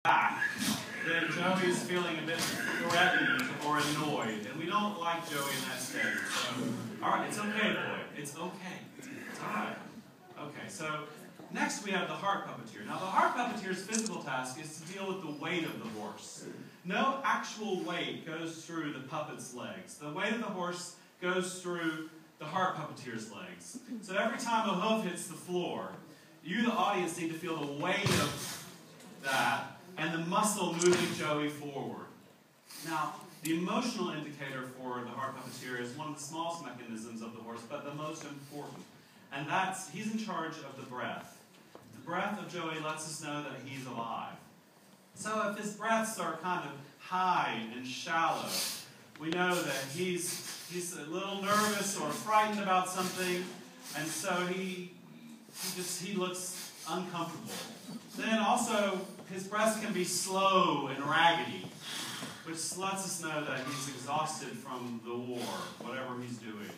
back, then Joey's feeling a bit threatened or annoyed, and we don't like Joey in that state. So, all right, it's okay, boy. It's okay. It's all right. Okay, so next we have the heart puppeteer. Now, the heart puppeteer's physical task is to deal with the weight of the horse. No actual weight goes through the puppet's legs. The weight of the horse goes through the heart puppeteer's legs. So every time a hoof hits the floor, you, the audience, need to feel the weight of that and the muscle moving Joey forward. Now, the emotional indicator for the heart puppeteer is one of the smallest mechanisms of the horse, but the most important. And that's, he's in charge of the breath. The breath of Joey lets us know that he's alive. So if his breaths are kind of high and shallow, we know that he's a little nervous or frightened about something, and so he looks uncomfortable. Then also, his breaths can be slow and raggedy, which lets us know that he's exhausted from the war, whatever he's doing.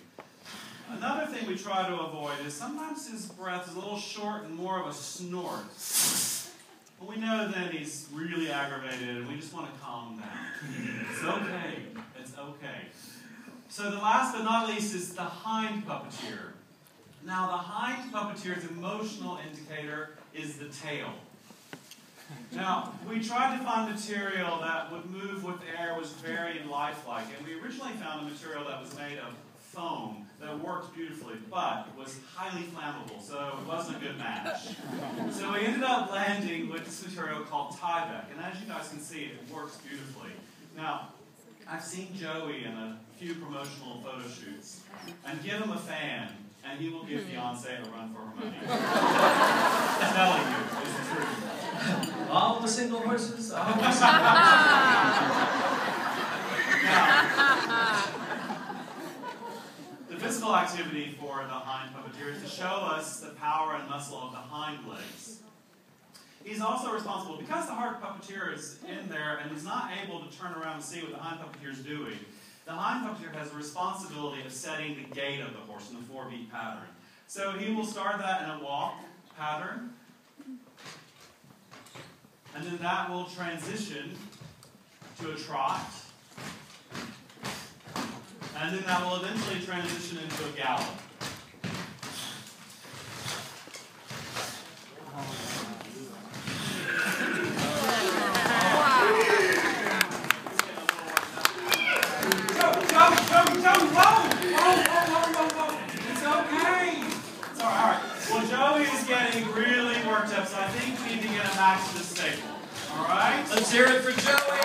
Another thing we try to avoid is sometimes his breath is a little short and more of a snort. But we know then he's really aggravated and we just want to calm him down. It's okay. It's okay. So the last but not least is the hind puppeteer. Now the hind puppeteer's emotional indicator is the tail. Now, we tried to find material that would move with air, was very lifelike, and we originally found a material that was made of foam that worked beautifully, but was highly flammable, so it wasn't a good match. So we ended up landing with this material called Tyvek, and as you guys can see, it works beautifully. Now, I've seen Joey in a few promotional photo shoots, and give him a fan, and he will give Beyonce a run for her money. I'm telling you, it's true. All the single horses? All the single horses. Now, the physical activity for the hind puppeteer is to show us the power and muscle of the hind legs. He's also responsible, because the heart puppeteer is in there and is not able to turn around and see what the hind puppeteer is doing, the hind puppeteer has the responsibility of setting the gait of the horse in the 4-beat pattern. So he will start that in a walk pattern, and then that will transition to a trot, and then that will eventually transition into a gallop. Joey is getting really worked up, so I think we need to get him back to the stable. All right? Let's hear it for Joey!